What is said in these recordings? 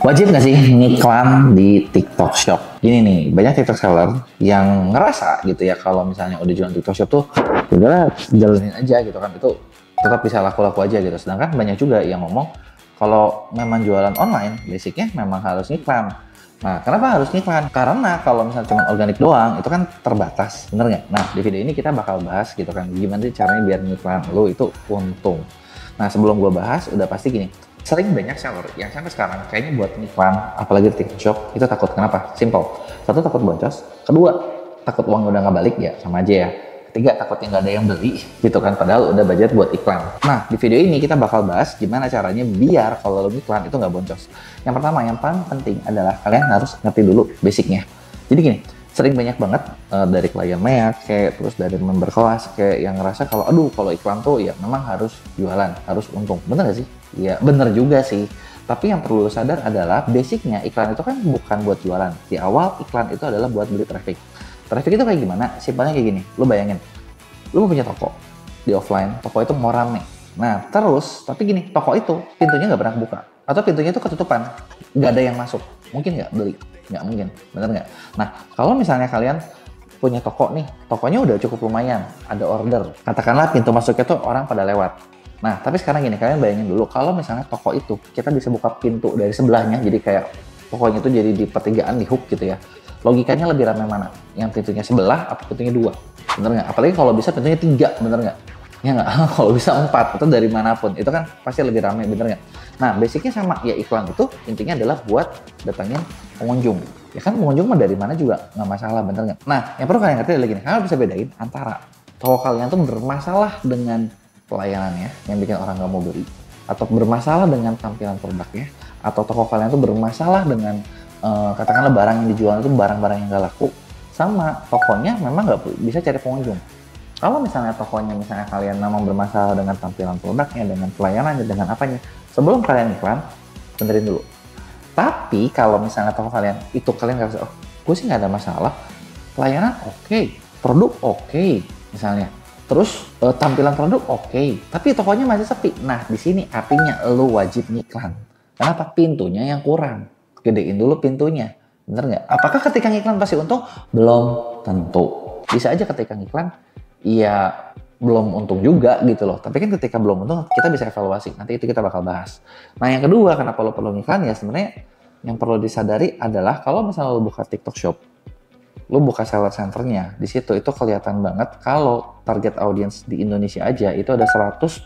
Wajib nggak sih ngiklan di TikTok Shop? Gini nih, banyak TikTok seller yang ngerasa gitu ya kalau misalnya udah jualan TikTok Shop tuh udahlah jalanin aja gitu kan, itu tetap bisa laku-laku aja gitu. Sedangkan banyak juga yang ngomong kalau memang jualan online, basicnya memang harus ngiklan. Nah, kenapa harus ngiklan? Karena kalau misalnya cuma organik doang, itu kan terbatas, bener nggak? Nah, di video ini kita bakal bahas gitu kan, gimana sih caranya biar ngiklan lo itu untung. Nah, sebelum gue bahas, udah pasti gini, sering banyak seller yang sampai sekarang kayaknya buat iklan, apalagi di TikTok Shop, itu takut. Kenapa? Simple. Satu, takut boncos. Kedua, takut uangnya udah nggak balik, ya sama aja ya. Ketiga, takutnya nggak ada yang beli, gitu kan. Padahal udah budget buat iklan. Nah, di video ini kita bakal bahas gimana caranya biar kalau lo iklan itu nggak boncos. Yang pertama, yang paling penting adalah kalian harus ngerti dulu basicnya. Jadi gini, sering banyak banget dari klien Meak, kayak terus dari member kelas, kayak yang ngerasa kalau aduh kalau iklan tuh ya memang harus jualan, harus untung. Bener gak sih? Ya bener juga sih. Tapi yang perlu lo sadar adalah basicnya iklan itu kan bukan buat jualan. Di awal iklan itu adalah buat beli traffic. Traffic itu kayak gimana? Simpelnya kayak gini. Lo bayangin, lo punya toko di offline, toko itu mau rame. Nah terus, tapi gini, toko itu pintunya nggak pernah kebuka. Atau pintunya itu ketutupan, nggak ada yang masuk. Mungkin nggak beli? Nggak mungkin, bener nggak? Nah, kalau misalnya kalian punya toko nih, tokonya udah cukup lumayan, ada order. Katakanlah pintu masuknya tuh orang pada lewat. Nah, tapi sekarang gini, kalian bayangin dulu, kalau misalnya toko itu, kita bisa buka pintu dari sebelahnya, jadi kayak tokonya itu jadi di pertigaan, di hook gitu ya. Logikanya lebih ramai mana? Yang pintunya sebelah, atau pintunya dua? Bener nggak? Apalagi kalau bisa pintunya tiga, bener nggak? Ya nggak? Kalau bisa 4, atau dari manapun, itu kan pasti lebih ramai, bener nggak? Nah, basicnya sama, ya iklan itu intinya adalah buat datangin pengunjung. Ya kan pengunjung mah dari mana juga nggak masalah, bener nggak? Nah, yang perlu kalian ngerti adalah gini, kalian bisa bedain antara toko kalian tuh bermasalah dengan pelayanannya yang bikin orang nggak mau beli, atau bermasalah dengan tampilan produknya, atau toko kalian tuh bermasalah dengan katakanlah barang yang dijual itu barang-barang yang nggak laku, sama tokonya memang nggak bisa cari pengunjung. Kalau misalnya tokonya, misalnya kalian memang bermasalah dengan tampilan produknya, dengan pelayanannya, dengan apanya, sebelum kalian iklan, benerin dulu. Tapi kalau misalnya toko kalian itu kalian nggak bisa, oh gue sih nggak ada masalah, pelayanan oke, produk oke, misalnya, terus tampilan produk oke, tapi tokonya masih sepi. Nah di sini artinya lo wajib ngiklan. Kenapa? Pintunya yang kurang, gedein dulu pintunya, bener nggak? Apakah ketika ngiklan pasti untung? Belum tentu. Bisa aja ketika ngiklan, iya belum untung juga gitu loh. Tapi kan ketika belum untung kita bisa evaluasi. Nanti itu kita bakal bahas. Nah yang kedua, kenapa lo perlu ngiklan ya, sebenarnya yang perlu disadari adalah kalau misalnya lo buka TikTok Shop, lo buka seller centernya, di situ itu kelihatan banget kalau target audience di Indonesia aja itu ada 147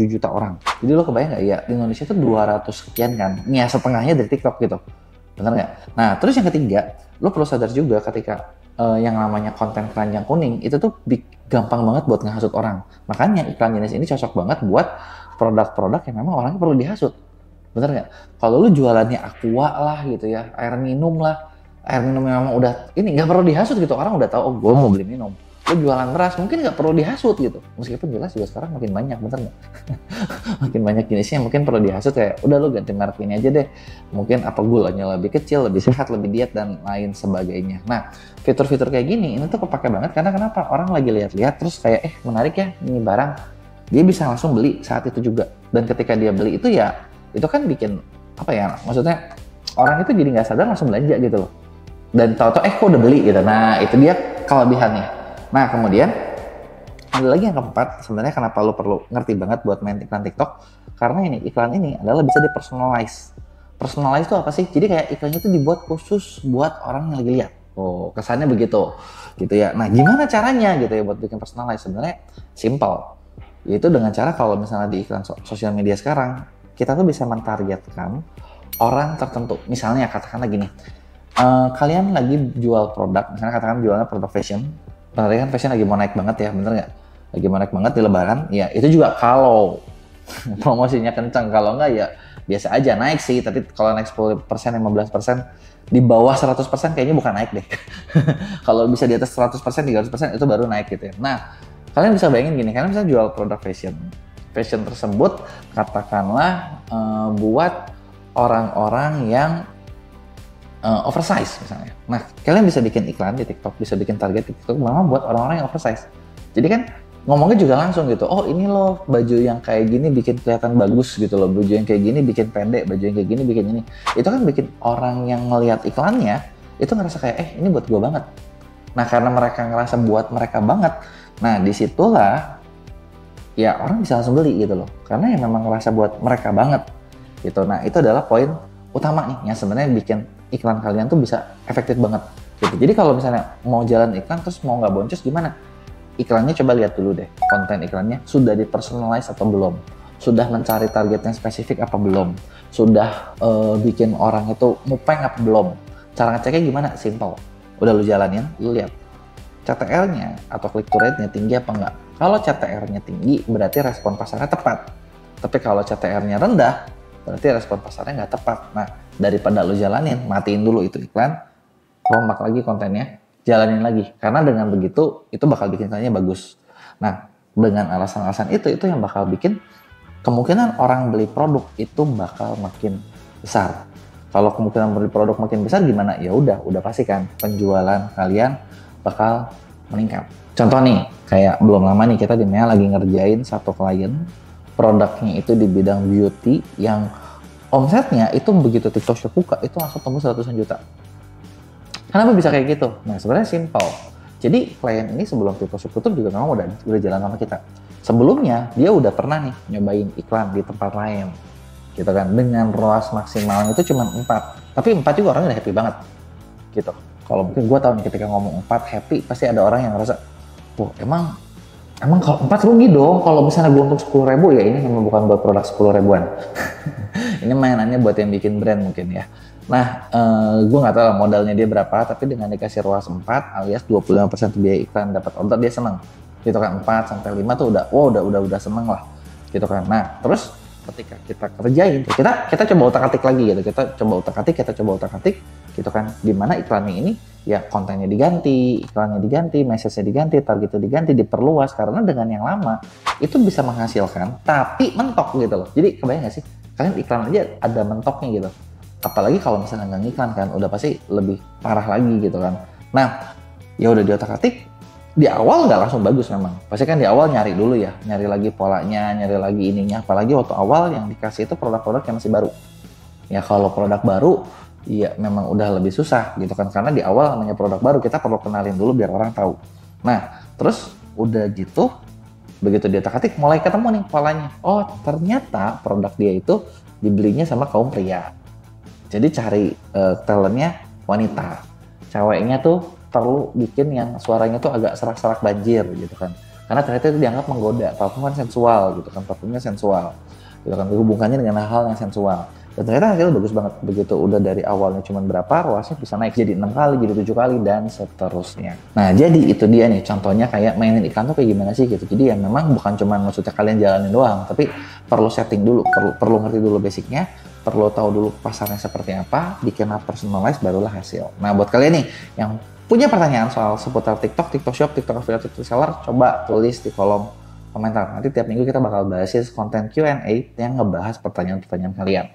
juta orang. Jadi lo kebayang nggak ya, di Indonesia itu 200 sekian kan, ya setengahnya dari TikTok gitu. Bener nggak? Nah terus yang ketiga, lo perlu sadar juga ketika yang namanya konten keranjang kuning itu tuh gampang banget buat ngehasut orang. Makanya iklan jenis ini cocok banget buat produk-produk yang memang orangnya perlu dihasut. Bener nggak? Kalau lu jualannya aqua lah gitu ya, air minum lah, air minum yang memang udah ini nggak perlu dihasut gitu, orang udah tahu oh gue mau beli minum. Lu jualan beras mungkin nggak perlu dihasut gitu, meskipun jelas juga sekarang makin banyak, bener nggak? Makin banyak jenisnya yang mungkin perlu dihasut, kayak udah lu ganti merek ini aja deh, mungkin apa gulanya lebih kecil, lebih sehat, lebih diet dan lain sebagainya. Nah fitur-fitur kayak gini ini tuh kepake banget karena kenapa? Orang lagi lihat-lihat terus kayak menarik ya ini barang, dia bisa langsung beli saat itu juga. Dan ketika dia beli itu ya itu kan bikin apa ya, maksudnya orang itu jadi nggak sadar langsung belanja gitu loh, dan tahu-tahu kok udah beli gitu. Nah itu dia kelebihannya. Nah kemudian ada lagi yang keempat, sebenarnya kenapa lo perlu ngerti banget buat main iklan TikTok, karena ini iklan ini adalah bisa dipersonalize. Personalize itu apa sih? Jadi kayak iklannya itu dibuat khusus buat orang yang lagi lihat. Oh kesannya begitu gitu ya. Nah gimana caranya gitu ya buat bikin personalize? Sebenarnya simple, yaitu dengan cara kalau misalnya di iklan sosial media sekarang kita tuh bisa mentargetkan orang tertentu. Misalnya katakanlah gini, kalian lagi jual produk, misalnya katakan jualnya produk fashion. Berarti kan fashion lagi mau naik banget ya, bener nggak? Lagi mau naik banget di lebaran, ya itu juga kalau promosinya kencang. Kalau nggak ya biasa aja naik sih, tapi kalau naik 10%, 15%, di bawah 100% kayaknya bukan naik deh. Kalau bisa di atas 100%, 300% itu baru naik gitu ya. Nah, kalian bisa bayangin gini, kalian bisa jual produk fashion. Fashion tersebut katakanlah buat orang-orang yang oversize misalnya. Nah, kalian bisa bikin iklan di TikTok, bisa bikin target di TikTok memang buat orang-orang yang oversize. Jadi kan ngomongnya juga langsung gitu. Oh ini loh baju yang kayak gini bikin kelihatan bagus gitu loh. Baju yang kayak gini bikin pendek, baju yang kayak gini bikin ini. Itu kan bikin orang yang ngelihat iklannya itu ngerasa kayak ini buat gue banget. Nah karena mereka ngerasa buat mereka banget, nah disitulah ya orang bisa langsung beli gitu loh. Karena yang memang ngerasa buat mereka banget gitu. Nah itu adalah poin utama nih yang sebenarnya bikin iklan kalian tuh bisa efektif banget gitu. Jadi kalau misalnya mau jalan iklan terus mau nggak boncos gimana? Iklannya coba lihat dulu deh, konten iklannya sudah dipersonalize atau belum, sudah mencari target yang spesifik apa belum, sudah bikin orang itu mupeng apa belum. Cara ngeceknya gimana? Simple, udah lu jalanin, lu lihat CTR-nya atau click to rate-nya tinggi apa enggak. Kalau CTR-nya tinggi berarti respon pasarnya tepat, tapi kalau CTR-nya rendah berarti respon pasarnya nggak tepat. Nah daripada lu jalanin, matiin dulu itu iklan, rombak lagi kontennya, jalanin lagi, karena dengan begitu itu bakal bikin iklannya bagus. Nah dengan alasan-alasan itu yang bakal bikin kemungkinan orang beli produk itu bakal makin besar. Kalau kemungkinan beli produk makin besar gimana? Ya udah pasti kan penjualan kalian bakal meningkat. Contoh nih, kayak belum lama nih kita di Mea lagi ngerjain satu klien, produknya itu di bidang beauty yang omsetnya itu begitu TikTok Shop buka itu langsung tembus ratusan juta. Kenapa bisa kayak gitu? Nah sebenarnya simple. Jadi klien ini sebelum TikTok Shop tutup juga memang udah jalan sama kita. Sebelumnya dia udah pernah nih nyobain iklan di tempat lain, gitu kan. Dengan ROAS maksimalnya itu cuma 4. Tapi 4 juga orangnya udah happy banget, gitu. Kalau mungkin gue tahu nih ketika ngomong 4 happy, pasti ada orang yang ngerasa, wah emang kalau 4 rugi dong. Kalau misalnya gue untuk 10.000 ya ini memang bukan buat produk 10 ribuan. Ini mainannya buat yang bikin brand mungkin ya. Nah, gue nggak tahu lah modalnya dia berapa, tapi dengan dikasih ROAS 4 alias 25% biaya iklan dapat order dia seneng. Gitu kan, 4 sampai 5 tuh udah seneng lah. Gitu kan. Nah, terus ketika kita kerjain, kita coba utak-atik lagi gitu. Kita coba utak-atik gitu kan. Dimana iklannya ini ya kontennya diganti, iklannya diganti, message-nya diganti, targetnya diganti, diperluas karena dengan yang lama itu bisa menghasilkan tapi mentok gitu loh. Jadi kebayang nggak sih? Kalian iklan aja ada mentoknya gitu. Apalagi kalau misalnya nggak ngiklan kan, udah pasti lebih parah lagi gitu kan. Nah, ya udah diotak-atik, di awal nggak langsung bagus memang. Pasti kan di awal nyari dulu ya, nyari lagi polanya, nyari lagi ininya. Apalagi waktu awal yang dikasih itu produk-produk yang masih baru. Ya kalau produk baru, ya memang udah lebih susah gitu kan. Karena di awal namanya produk baru, kita perlu kenalin dulu biar orang tahu. Nah, terus udah gitu, begitu diotak-atik mulai ketemu nih polanya. Oh, ternyata produk dia itu dibelinya sama kaum pria. Jadi cari talentnya wanita, ceweknya tuh perlu bikin yang suaranya tuh agak serak-serak banjir gitu kan, karena ternyata itu dianggap menggoda. Parfum kan sensual gitu kan, parfumnya sensual gitu kan, hubungannya dengan hal yang sensual. Dan ternyata hasilnya bagus banget. Begitu udah dari awalnya cuma berapa, ROAS-nya bisa naik jadi 6 kali, jadi 7 kali dan seterusnya. Nah jadi itu dia nih contohnya kayak mainin iklan tuh kayak gimana sih gitu. Jadi ya memang bukan cuma maksudnya kalian jalanin doang, tapi perlu setting dulu, perlu ngerti dulu basicnya, perlu tahu dulu pasarnya seperti apa, bikinlah personalize barulah hasil. Nah buat kalian nih yang punya pertanyaan soal seputar TikTok, TikTok Shop, TikTok Affiliate, TikTok Seller, coba tulis di kolom komentar. Nanti tiap minggu kita bakal bahas konten Q&A yang ngebahas pertanyaan-pertanyaan kalian.